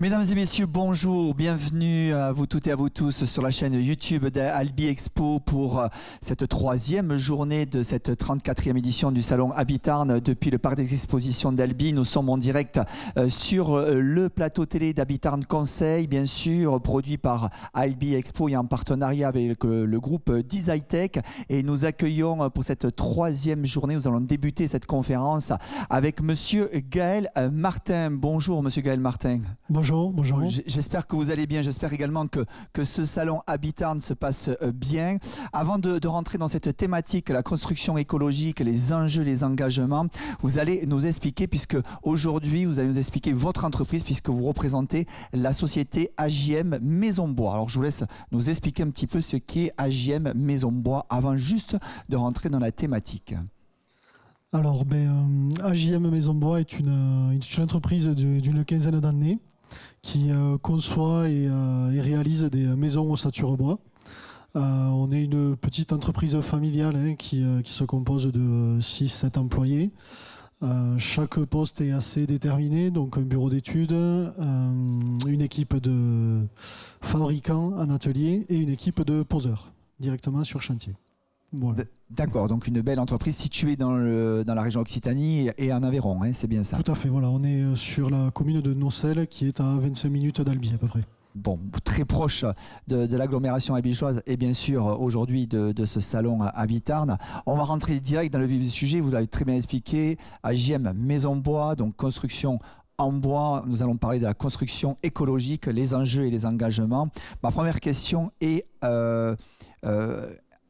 Mesdames et messieurs, bonjour, bienvenue à vous toutes et à vous tous sur la chaîne YouTube d'Albi Expo pour cette troisième journée de cette 34e édition du Salon Habitarn depuis le parc des expositions d'Albi. Nous sommes en direct sur le plateau télé d'Habitarn Conseil, bien sûr, produit par Albi Expo et en partenariat avec le groupe Desightech. Et nous accueillons pour cette troisième journée, nous allons débuter cette conférence avec Monsieur Gaël Martin. Bonjour Monsieur Gaël Martin. Bonjour. Bonjour. J'espère que vous allez bien. J'espère également que ce salon Habitarn se passe bien. Avant de rentrer dans cette thématique, la construction écologique, les enjeux, les engagements, vous allez nous expliquer, puisque aujourd'hui, vous allez nous expliquer votre entreprise, puisque vous représentez la société AJM Maison Bois. Alors, je vous laisse nous expliquer un petit peu ce qu'est AJM Maison Bois avant juste de rentrer dans la thématique. Alors, AJM Maison Bois est une entreprise d'une quinzaine d'années qui conçoit et réalise des maisons ossature bois. On est une petite entreprise familiale qui se compose de 6-7 employés. Chaque poste est assez déterminé, donc un bureau d'études, une équipe de fabricants en atelier et une équipe de poseurs directement sur chantier. Voilà. D'accord, donc une belle entreprise située dans la région Occitanie et en Aveyron, hein, c'est bien ça? Tout à fait, voilà, on est sur la commune de Nocelles qui est à 25 minutes d'Albi à peu près. Bon, très proche de l'agglomération albigeoise et bien sûr aujourd'hui de ce salon Habitarn. On va rentrer direct dans le vif du sujet, vous l'avez très bien expliqué, AJM Maison Bois, donc construction en bois. Nous allons parler de la construction écologique, les enjeux et les engagements. Ma première question est...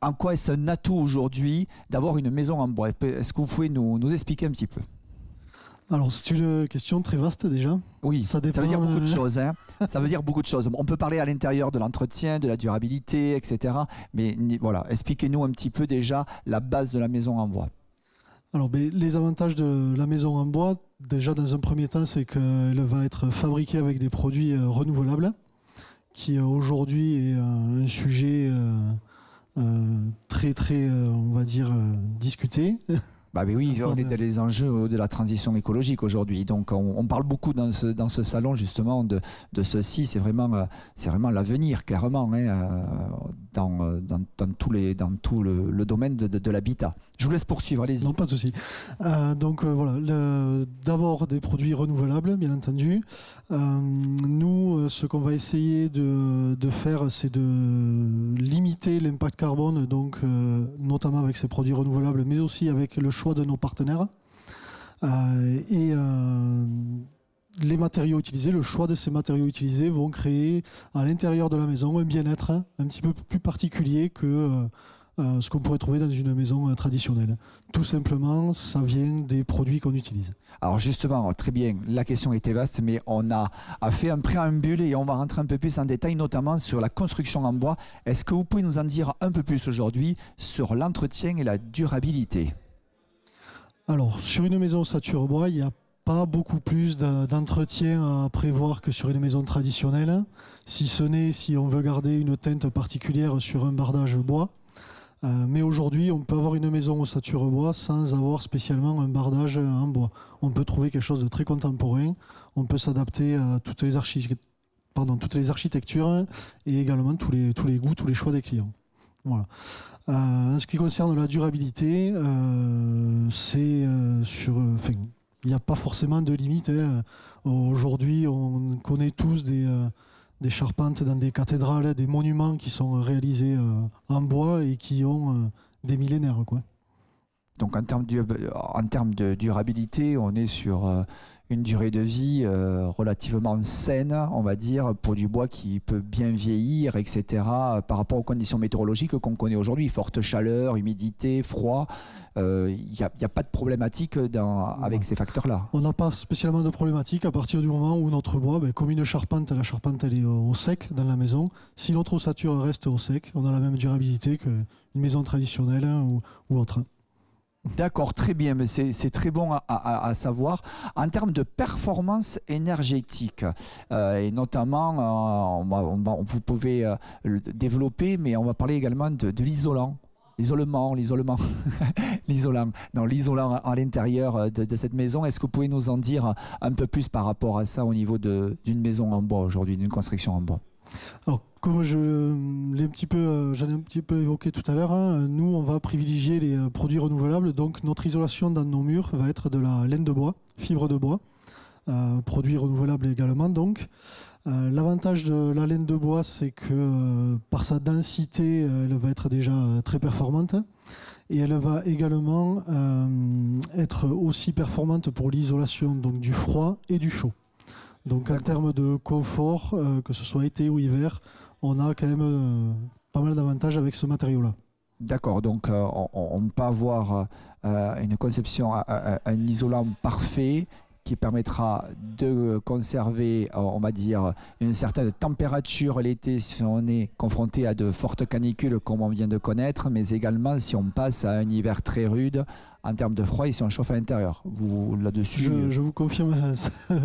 en quoi est-ce un atout aujourd'hui d'avoir une maison en bois? Est-ce que vous pouvez nous expliquer un petit peu? Alors, c'est une question très vaste déjà. Oui, ça veut dire beaucoup de choses. Hein. Ça veut dire beaucoup de choses. On peut parler à l'intérieur de l'entretien, de la durabilité, etc. Mais voilà, expliquez-nous un petit peu déjà la base de la maison en bois. Alors, les avantages de la maison en bois, déjà dans un premier temps, c'est qu'elle va être fabriquée avec des produits renouvelables, qui aujourd'hui est un sujet... très on va dire discuté. Bah oui, on est dans les enjeux de la transition écologique aujourd'hui. Donc on parle beaucoup dans ce salon justement de ceci. C'est vraiment l'avenir clairement hein, dans tout le domaine de l'habitat. Je vous laisse poursuivre, allez-y. Non, pas de souci. Donc voilà, d'abord des produits renouvelables, bien entendu. Nous, ce qu'on va essayer de faire, c'est de limiter l'impact carbone, donc notamment avec ces produits renouvelables, mais aussi avec le choix de nos partenaires et les matériaux utilisés, le choix de ces matériaux utilisés vont créer à l'intérieur de la maison un bien-être un petit peu plus particulier que ce qu'on pourrait trouver dans une maison traditionnelle. Tout simplement, ça vient des produits qu'on utilise. Alors justement, très bien, la question était vaste, mais on a fait un préambule et on va rentrer un peu plus en détail, notamment sur la construction en bois. Est-ce que vous pouvez nous en dire un peu plus aujourd'hui sur l'entretien et la durabilité? Alors, sur une maison ossature bois, il n'y a pas beaucoup plus d'entretien à prévoir que sur une maison traditionnelle, si ce n'est si on veut garder une teinte particulière sur un bardage bois. Mais aujourd'hui, on peut avoir une maison ossature bois sans avoir spécialement un bardage en bois. On peut trouver quelque chose de très contemporain, on peut s'adapter à toutes les architectures et également tous les goûts, tous les choix des clients. Voilà. En ce qui concerne la durabilité, il n'y a pas forcément de limite. Hein. Aujourd'hui, on connaît tous des charpentes dans des cathédrales, des monuments qui sont réalisés en bois et qui ont des millénaires, quoi. Donc en termes de durabilité, on est sur une durée de vie relativement saine, on va dire, pour du bois qui peut bien vieillir, etc. Par rapport aux conditions météorologiques qu'on connaît aujourd'hui, forte chaleur, humidité, froid, il n'y a pas de problématique avec ces facteurs-là. On n'a pas spécialement de problématique à partir du moment où notre bois, comme une charpente, la charpente elle est au sec dans la maison. Si notre ossature reste au sec, on a la même durabilité qu'une maison traditionnelle ou autre. D'accord, très bien, mais c'est très bon à savoir. En termes de performance énergétique, et notamment, vous pouvez le développer, mais on va parler également de l'isolant. l'isolement, l'isolant à l'intérieur de cette maison. Est-ce que vous pouvez nous en dire un peu plus par rapport à ça au niveau d'une maison en bois aujourd'hui, d'une construction en bois? Alors, comme j'en ai un petit peu évoqué tout à l'heure, hein, nous, on va privilégier les produits renouvelables. Donc, notre isolation dans nos murs va être de la laine de bois, fibre de bois, produit renouvelable également. Donc, l'avantage de la laine de bois, c'est que par sa densité, elle va être déjà très performante. Et elle va également être aussi performante pour l'isolation donc du froid et du chaud. Donc en termes de confort, que ce soit été ou hiver, on a quand même pas mal d'avantages avec ce matériau-là. D'accord, donc on peut avoir une conception, un isolant parfait qui permettra de conserver, on va dire, une certaine température l'été si on est confronté à de fortes canicules comme on vient de connaître, mais également si on passe à un hiver très rude en termes de froid et si on chauffe à l'intérieur. Vous, là-dessus... Je vous confirme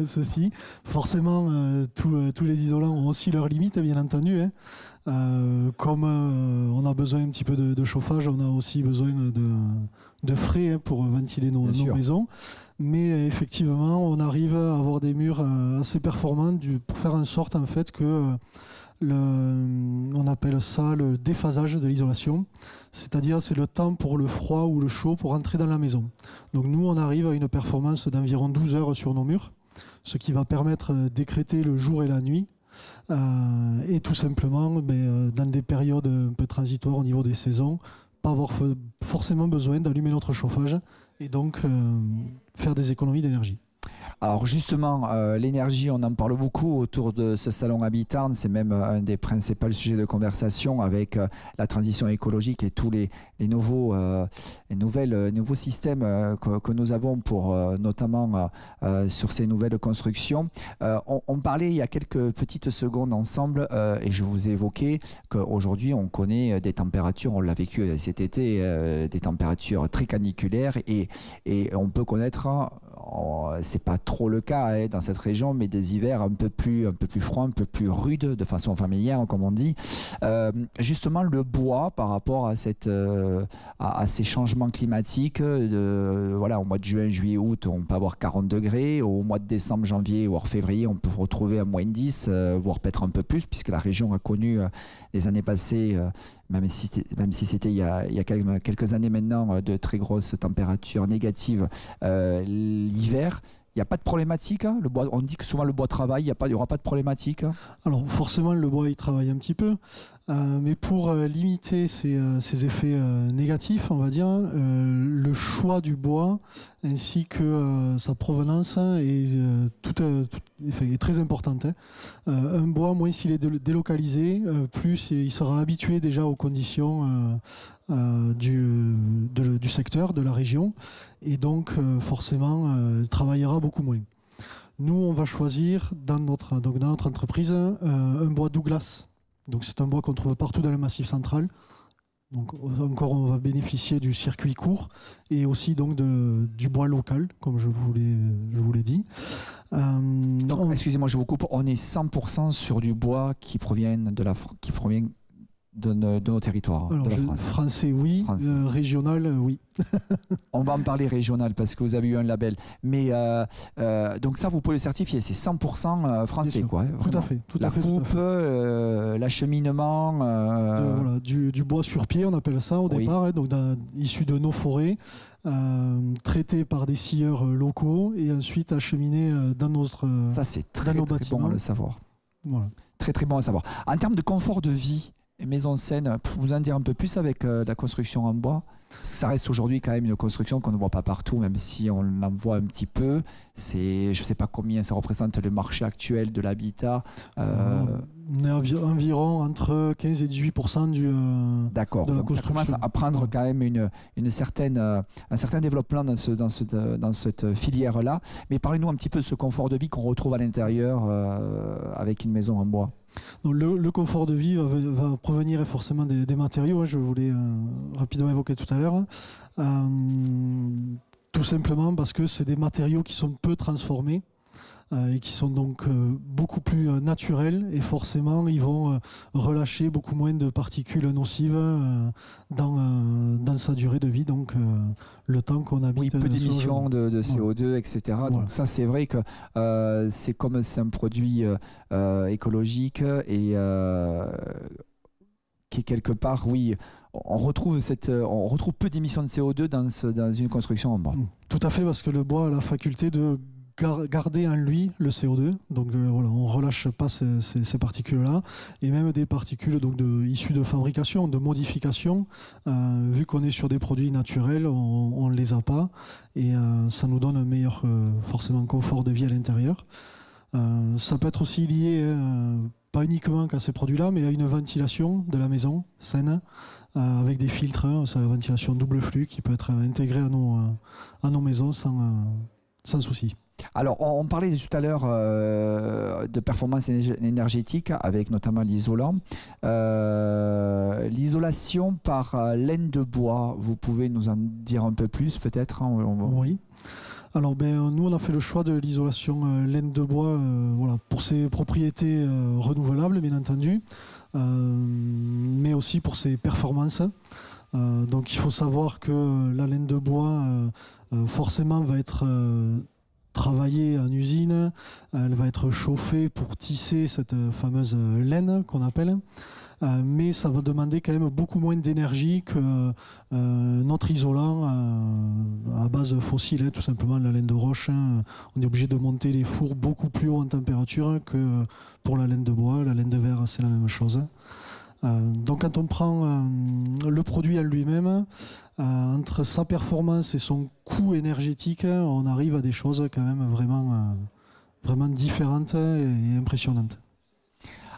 ceci. Forcément, tous les isolants ont aussi leurs limites, bien entendu. Hein. Comme on a besoin un petit peu de chauffage, on a aussi besoin de frais hein, pour ventiler nos maisons. Mais effectivement, on arrive à avoir des murs assez performants pour faire en sorte en fait que on appelle ça le déphasage de l'isolation, c'est-à-dire c'est le temps pour le froid ou le chaud pour entrer dans la maison. Donc nous, on arrive à une performance d'environ 12 heures sur nos murs, ce qui va permettre d'écrêter le jour et la nuit. Et tout simplement, dans des périodes un peu transitoires au niveau des saisons, pas avoir forcément besoin d'allumer notre chauffage et donc faire des économies d'énergie. Alors justement, l'énergie, on en parle beaucoup autour de ce salon Habitarn. C'est même un des principaux sujets de conversation avec la transition écologique et tous les nouveaux systèmes que nous avons pour notamment sur ces nouvelles constructions. On parlait il y a quelques petites secondes ensemble et je vous ai évoqué qu'aujourd'hui on connaît des températures, on l'a vécu cet été, des températures très caniculaires et on peut connaître, c'est pas trop le cas hein, dans cette région, mais des hivers un peu plus froids, un peu plus rudes de façon familière, comme on dit. Justement, le bois par rapport à ces changements climatiques, voilà, au mois de juin, juillet, août, on peut avoir 40 degrés. Au mois de décembre, janvier, voire février, on peut retrouver à moins 10, voire peut-être un peu plus, puisque la région a connu les années passées, même si c'était il y a quelques années maintenant, de très grosses températures négatives l'hiver. Il n'y a pas de problématique, hein, le bois, on dit que souvent le bois travaille, il n'y aura pas de problématique. Alors forcément le bois il travaille un petit peu, mais pour limiter ces effets négatifs, on va dire, le choix du bois ainsi que sa provenance est très importante. Hein. Un bois, moins s'il est délocalisé, plus il sera habitué déjà aux conditions du secteur, de la région, et donc forcément travaillera beaucoup moins. Nous, on va choisir dans notre entreprise un bois Douglas. Donc c'est un bois qu'on trouve partout dans le Massif central. Donc encore, on va bénéficier du circuit court et aussi donc du bois local, comme je vous l'ai dit. Donc, excusez-moi, je vous coupe. On est 100% sur du bois qui provient de nos territoires. Alors, de la France. Français, oui. Régional, oui. On va en parler régional parce que vous avez eu un label. Mais donc ça, vous pouvez le certifier. C'est 100% français, quoi. Hein, tout à fait. La coupe, l'acheminement. Voilà, du bois sur pied, on appelle ça au départ, hein, donc issu de nos forêts, traité par des scieurs locaux et ensuite acheminé dans notre ça, c'est très bon à le savoir. Voilà. Très, très bon à savoir. En termes de confort de vie, Maison Seine, pour vous en dire un peu plus avec la construction en bois, ça reste aujourd'hui quand même une construction qu'on ne voit pas partout, même si on en voit un petit peu. Je ne sais pas combien ça représente le marché actuel de l'habitat. On est environ entre 15 et 18% D'accord, de la donc construction. ça commence à prendre quand même un certain développement dans cette filière-là. Mais parlez-nous un petit peu de ce confort de vie qu'on retrouve à l'intérieur avec une maison en bois. Donc le confort de vie va provenir forcément des matériaux, hein, je voulais rapidement évoquer tout à l'heure. Tout simplement parce que c'est des matériaux qui sont peu transformés. et qui sont donc beaucoup plus naturels, et forcément ils vont relâcher beaucoup moins de particules nocives dans sa durée de vie, donc le temps qu'on habite. Oui, peu d'émissions de CO2, etc. Voilà. Donc ça, c'est vrai que c'est un produit écologique et qui est quelque part, oui, on retrouve peu d'émissions de CO2 dans une construction en bois. Tout à fait, parce que le bois a la faculté de garder en lui le CO2, donc voilà, on ne relâche pas ces particules-là, et même des particules donc issues de fabrication, de modification, vu qu'on est sur des produits naturels, on ne les a pas, et ça nous donne un meilleur forcément confort de vie à l'intérieur. Ça peut être aussi lié, pas uniquement qu'à ces produits-là, mais à une ventilation de la maison saine, avec des filtres, c'est la ventilation double flux qui peut être intégrée à nos maisons sans souci. Alors, on parlait tout à l'heure de performance énergétique avec notamment l'isolant. L'isolation par laine de bois, vous pouvez nous en dire un peu plus peut-être? Oui. Alors, nous, on a fait le choix de l'isolation laine de bois voilà, pour ses propriétés renouvelables, bien entendu, mais aussi pour ses performances. Donc, il faut savoir que la laine de bois, forcément, va être travaillée en usine, elle va être chauffée pour tisser cette fameuse laine qu'on appelle, mais ça va demander quand même beaucoup moins d'énergie que notre isolant à base fossile, tout simplement la laine de roche. On est obligé de monter les fours beaucoup plus haut en température que pour la laine de bois. La laine de verre, c'est la même chose. Donc quand on prend le produit en lui-même, entre sa performance et son coût énergétique, on arrive à des choses quand même vraiment différentes et impressionnantes.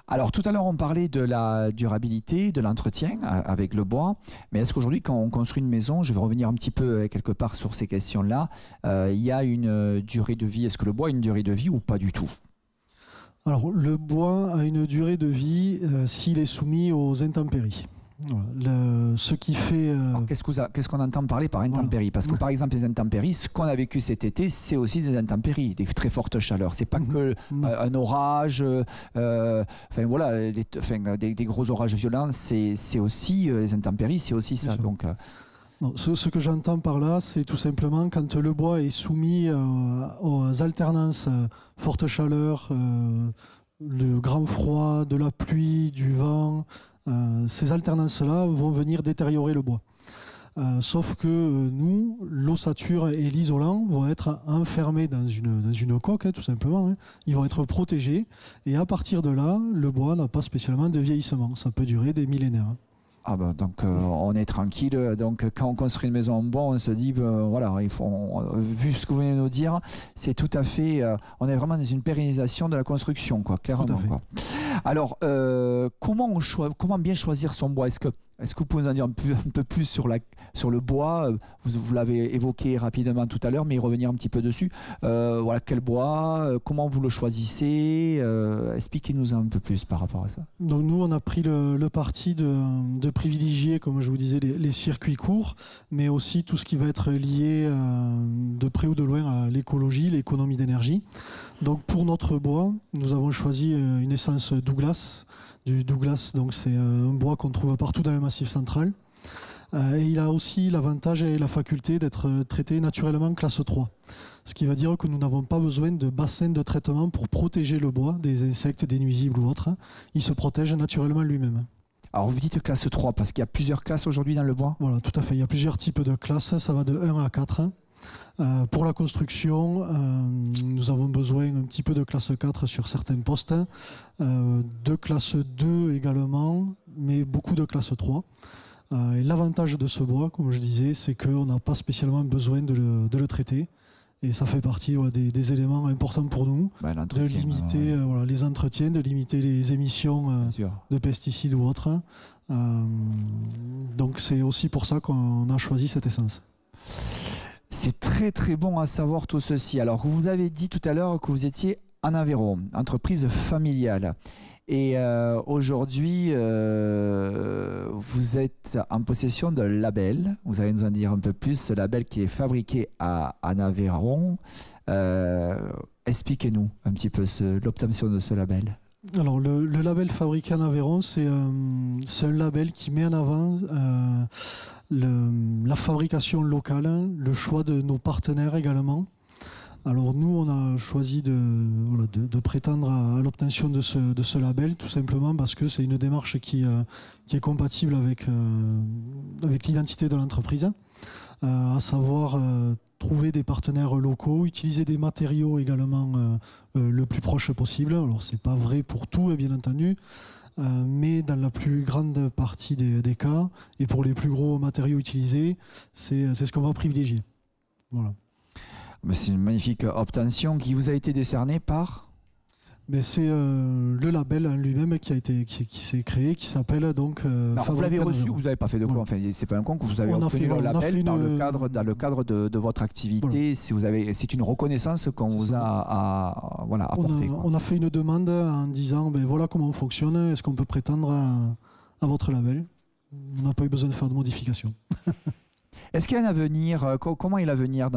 Alors tout à l'heure on parlait de la durabilité, de l'entretien avec le bois, mais est-ce qu'aujourd'hui quand on construit une maison, je vais revenir un petit peu quelque part sur ces questions-là, il y a une durée de vie, est-ce que le bois a une durée de vie ou pas du tout? Alors le bois a une durée de vie s'il est soumis aux intempéries. Voilà. Ce qui fait... Qu'est-ce qu'on entend parler par intempéries? Voilà. Parce que par exemple les intempéries, ce qu'on a vécu cet été, c'est aussi des intempéries, des très fortes chaleurs. C'est pas que un orage, enfin voilà, des gros orages violents, c'est aussi les intempéries, c'est aussi ça. Donc, non, ce que j'entends par là, c'est tout simplement quand le bois est soumis aux alternances forte chaleur, le grand froid, de la pluie, du vent. Ces alternances-là vont venir détériorer le bois. Sauf que nous, l'ossature et l'isolant vont être enfermés dans une coque, tout simplement. Ils vont être protégés. Et à partir de là, le bois n'a pas spécialement de vieillissement. Ça peut durer des millénaires. Ah ben, donc on est tranquille. Donc quand on construit une maison en bois, on se dit voilà, vu ce que vous venez de nous dire, c'est tout à fait. On est vraiment dans une pérennisation de la construction, quoi, clairement. Tout à fait. Quoi. Alors comment bien choisir son bois? Est-ce que vous pouvez nous en dire un peu plus sur le bois? Vous l'avez évoqué rapidement tout à l'heure, mais revenir un petit peu dessus. Voilà, quel bois? Comment vous le choisissez? Expliquez-nous un peu plus par rapport à ça. Donc nous, on a pris le parti de privilégier, comme je vous disais, les circuits courts, mais aussi tout ce qui va être lié de près ou de loin à l'écologie, l'économie d'énergie. Donc pour notre bois, nous avons choisi une essence Douglas. Du Douglas, donc c'est un bois qu'on trouve partout dans le Massif central. Et il a aussi l'avantage et la faculté d'être traité naturellement classe 3. Ce qui veut dire que nous n'avons pas besoin de bassin de traitement pour protéger le bois des insectes, des nuisibles ou autres. Il se protège naturellement lui-même. Alors vous dites classe 3 parce qu'il y a plusieurs classes aujourd'hui dans le bois? Voilà, tout à fait. Il y a plusieurs types de classes. Ça va de 1 à 4. Pour la construction, nous avons besoin un petit peu de classe 4 sur certains postes, de classe 2 également, mais beaucoup de classe 3. Et l'avantage de ce bois, comme je disais, c'est qu'on n'a pas spécialement besoin de le traiter. Et ça fait partie des éléments importants pour nous, de limiter les entretiens, de limiter les émissions de pesticides ou autres. Donc c'est aussi pour ça qu'on a choisi cette essence. C'est très très bon à savoir tout ceci. Alors vous avez dit tout à l'heure que vous étiez en Aveyron, entreprise familiale. Et aujourd'hui, vous êtes en possession d'un label. Vous allez nous en dire un peu plus. Ce label qui est fabriqué en Aveyron. Expliquez-nous un petit peu l'obtention de ce label. Alors le label Fabriqué en Aveyron, c'est un label qui met en avant la fabrication locale, le choix de nos partenaires également. Alors nous, on a choisi de prétendre à l'obtention de ce label, tout simplement parce que c'est une démarche qui est compatible avec l'identité de l'entreprise, à savoir trouver des partenaires locaux, utiliser des matériaux également le plus proche possible. Alors c'est pas vrai pour tout, bien entendu, mais dans la plus grande partie des cas, et pour les plus gros matériaux utilisés, c'est ce qu'on va privilégier. Voilà. C'est une magnifique obtention qui vous a été décernée par... Mais c'est le label en lui-même qui s'est créé, qui s'appelle donc. Vous l'avez reçu, vous n'avez pas fait de quoi? Enfin, c'est pas un concours, vous avez obtenu le label dans le cadre de votre activité. Voilà. C'est une reconnaissance qu'on vous a apportée. On a fait une demande en disant voilà comment on fonctionne, est-ce qu'on peut prétendre à votre label? On n'a pas eu besoin de faire de modifications. Est-ce qu'il y a un avenir? Comment est l'avenir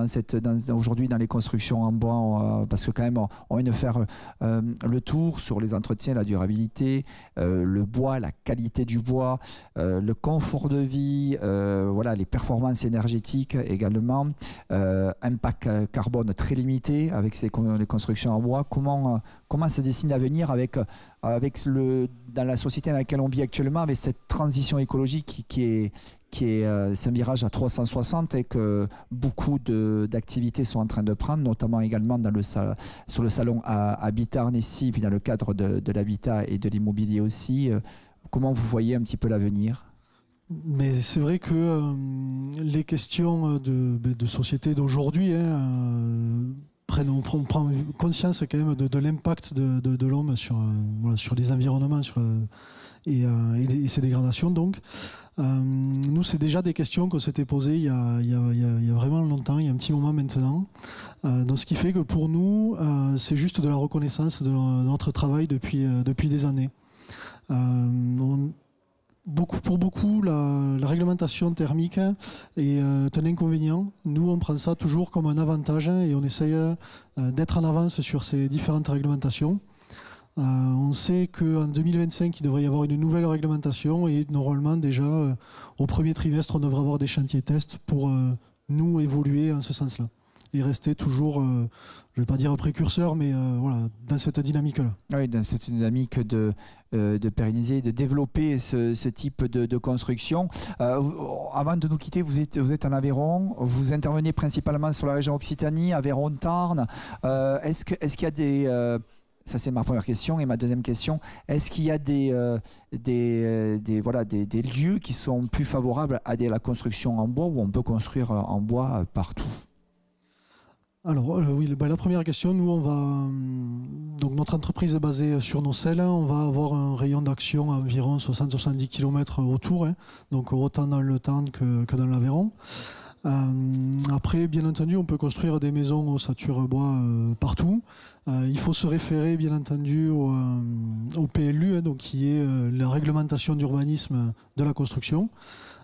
aujourd'hui dans les constructions en bois? Parce que quand même, on vient de faire le tour sur les entretiens, la durabilité, le bois, la qualité du bois, le confort de vie, voilà, les performances énergétiques également, impact carbone très limité avec les constructions en bois. Comment se dessine l'avenir dans la société dans laquelle on vit actuellement, avec cette transition écologique c'est un virage à 360 et que beaucoup d'activités sont en train de prendre, notamment également sur le salon à Bitarn ici, puis dans le cadre de l'habitat et de l'immobilier aussi. Comment vous voyez un petit peu l'avenir? Mais c'est vrai que les questions de société d'aujourd'hui, on prend conscience quand même de l'impact de l'homme sur les environnements et ses dégradations. Donc, nous, c'est déjà des questions qu'on s'était posées il y a vraiment longtemps, il y a un petit moment maintenant. Donc, ce qui fait que pour nous, c'est juste de la reconnaissance de notre travail depuis des années. Pour beaucoup, la réglementation thermique est un inconvénient. Nous, on prend ça toujours comme un avantage et on essaye d'être en avance sur ces différentes réglementations. On sait qu'en 2025, il devrait y avoir une nouvelle réglementation et normalement, déjà, au premier trimestre, on devrait avoir des chantiers tests pour nous évoluer en ce sens-là et rester toujours, je ne vais pas dire précurseur, mais voilà, dans cette dynamique-là. Oui, dans cette dynamique de pérenniser, de développer ce type de construction. Avant de nous quitter, vous êtes en Aveyron, vous intervenez principalement sur la région Occitanie, Aveyron-Tarn. Est-ce qu'il y a des... ça, c'est ma première question. Et ma deuxième question, est-ce qu'il y a des lieux qui sont plus favorables à la construction en bois, où on peut construire en bois partout? Alors oui, la première question, nous donc notre entreprise est basée sur Nocelles, on va avoir un rayon d'action à environ 60-70 km autour, donc autant dans le Tarn que dans l'Aveyron. Après, bien entendu, on peut construire des maisons ossature bois partout. Il faut se référer, bien entendu, au PLU, donc qui est la réglementation d'urbanisme de la construction.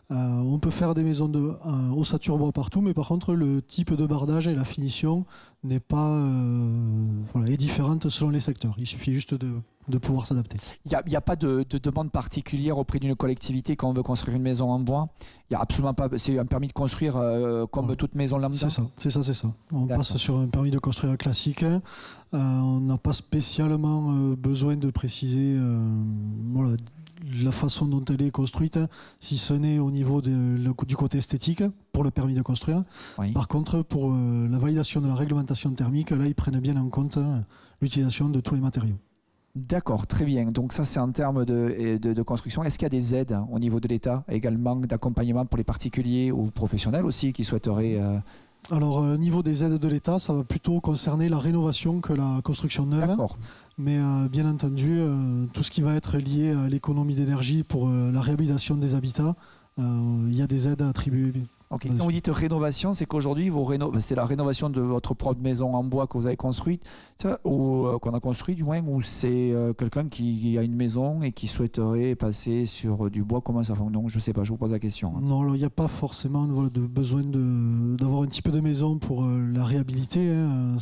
On peut faire des maisons ossature bois partout, mais par contre, le type de bardage et la finition n'est pas est différente selon les secteurs. Il suffit juste de pouvoir s'adapter. Il n'y a pas de demande particulière auprès d'une collectivité quand on veut construire une maison en bois? Il n'y a absolument pas. C'est un permis de construire comme toute maison lambda? C'est ça. On passe sur un permis de construire classique. On n'a pas spécialement besoin de préciser la façon dont elle est construite, si ce n'est au niveau du côté esthétique pour le permis de construire. Oui. Par contre, pour la validation de la réglementation thermique, là, ils prennent bien en compte l'utilisation de tous les matériaux. D'accord, très bien. Donc ça, c'est en termes de construction. Est-ce qu'il y a des aides au niveau de l'État également, d'accompagnement pour les particuliers ou professionnels aussi qui souhaiteraient... Alors, au niveau des aides de l'État, ça va plutôt concerner la rénovation que la construction neuve. D'accord. Mais bien entendu, tout ce qui va être lié à l'économie d'énergie pour la réhabilitation des habitats, il y a des aides à attribuer. Ok. Quand vous dites rénovation, c'est qu'aujourd'hui, c'est la rénovation de votre propre maison en bois que vous avez construite, ou qu'on a construit du moins, ou c'est quelqu'un qui a une maison et qui souhaiterait passer sur du bois. Comment ça fonctionne? Donc, je ne sais pas, je vous pose la question. Non, il n'y a pas forcément de besoin d'avoir un type de maison pour la réhabiliter. Hein.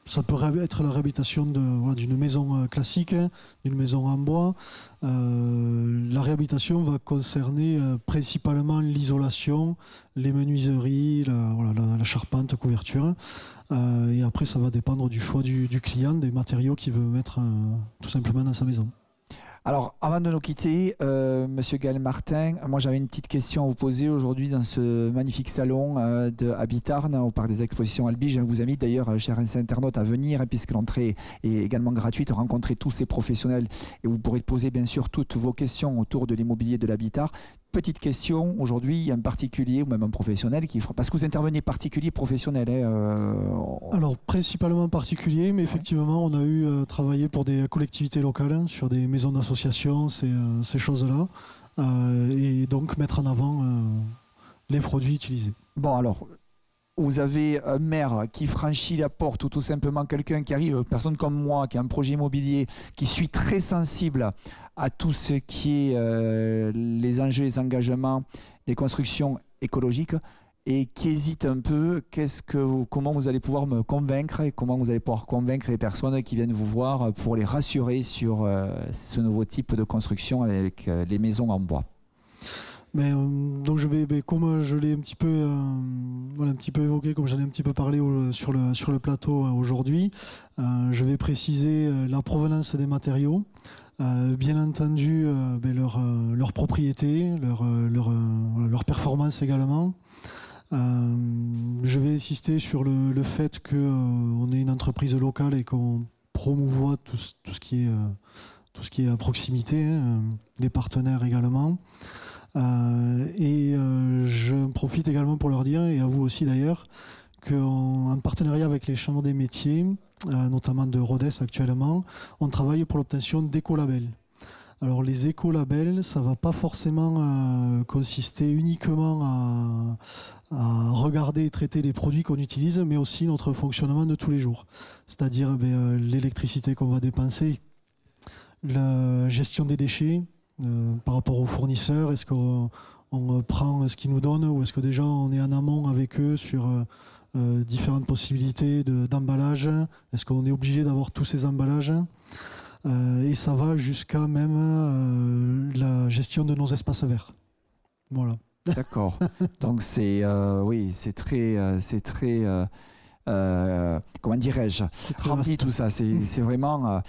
Ça peut être la réhabilitation d'une maison classique, d'une maison en bois. La réhabilitation va concerner principalement l'isolation, les menuiseries, la charpente, la couverture. Et après, ça va dépendre du choix du client, des matériaux qu'il veut mettre tout simplement dans sa maison. Alors, avant de nous quitter, Monsieur Gaël Martin, moi j'avais une petite question à vous poser aujourd'hui dans ce magnifique salon de Habitarn, au parc des expositions Albi. Je vous invite d'ailleurs, chers internautes, à venir, hein, puisque l'entrée est également gratuite, rencontrer tous ces professionnels et vous pourrez poser bien sûr toutes vos questions autour de l'immobilier de l'habitat. Petite question, aujourd'hui, un particulier ou même un professionnel qui fera... Parce que vous intervenez particulier, professionnel. Alors, principalement particulier, mais effectivement, on a eu travaillé pour des collectivités locales, sur des maisons d'association, ces choses-là. Et donc, mettre en avant les produits utilisés. Bon, alors... Vous avez un maire qui franchit la porte ou tout simplement quelqu'un qui arrive, personne comme moi, qui a un projet immobilier, qui suis très sensible à tout ce qui est les enjeux, les engagements des constructions écologiques et qui hésite un peu. Comment vous allez pouvoir me convaincre et comment vous allez pouvoir convaincre les personnes qui viennent vous voir pour les rassurer sur ce nouveau type de construction avec les maisons en bois? Donc comme je l'ai un petit peu évoqué, comme j'en ai un petit peu parlé sur le plateau aujourd'hui, je vais préciser la provenance des matériaux, bien entendu leur propriété, leur performance également. Je vais insister sur le fait qu'on est une entreprise locale et qu'on promouvoit tout ce qui est à proximité, hein, des partenaires également. Je profite également pour leur dire, et à vous aussi d'ailleurs, qu'en partenariat avec les chambres des métiers, notamment de Rodez actuellement, on travaille pour l'obtention d'écolabels. Alors les écolabels, ça ne va pas forcément consister uniquement à regarder et traiter les produits qu'on utilise, mais aussi notre fonctionnement de tous les jours. C'est-à-dire l'électricité qu'on va dépenser, la gestion des déchets, par rapport aux fournisseurs, est-ce qu'on prend ce qu'ils nous donnent ou est-ce que déjà on est en amont avec eux sur différentes possibilités d'emballage? Est-ce qu'on est obligé d'avoir tous ces emballages? Et ça va jusqu'à même la gestion de nos espaces verts. Voilà. D'accord. Donc c'est très comment dirais-je, rempli tout ça. C'est vraiment...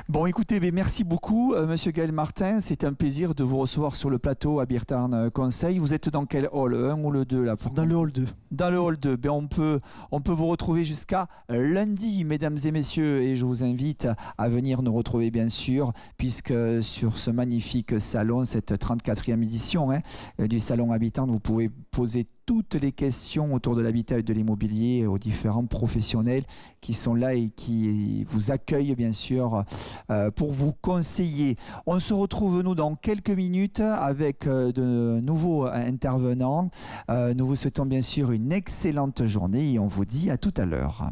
Bon, écoutez, merci beaucoup, Monsieur Gaël Martin. C'est un plaisir de vous recevoir sur le plateau Habitarn Conseil. Vous êtes dans quel hall, 1 ou le 2 là, Dans le hall 2. Dans le hall 2. On peut vous retrouver jusqu'à lundi, mesdames et messieurs. Et je vous invite à venir nous retrouver, bien sûr, puisque sur ce magnifique salon, cette 34e édition du Salon Habitarn, vous pouvez poser toutes les questions autour de l'habitat et de l'immobilier aux différents professionnels qui sont là et qui vous accueillent bien sûr pour vous conseiller. On se retrouve nous dans quelques minutes avec de nouveaux intervenants. Nous vous souhaitons bien sûr une excellente journée et on vous dit à tout à l'heure.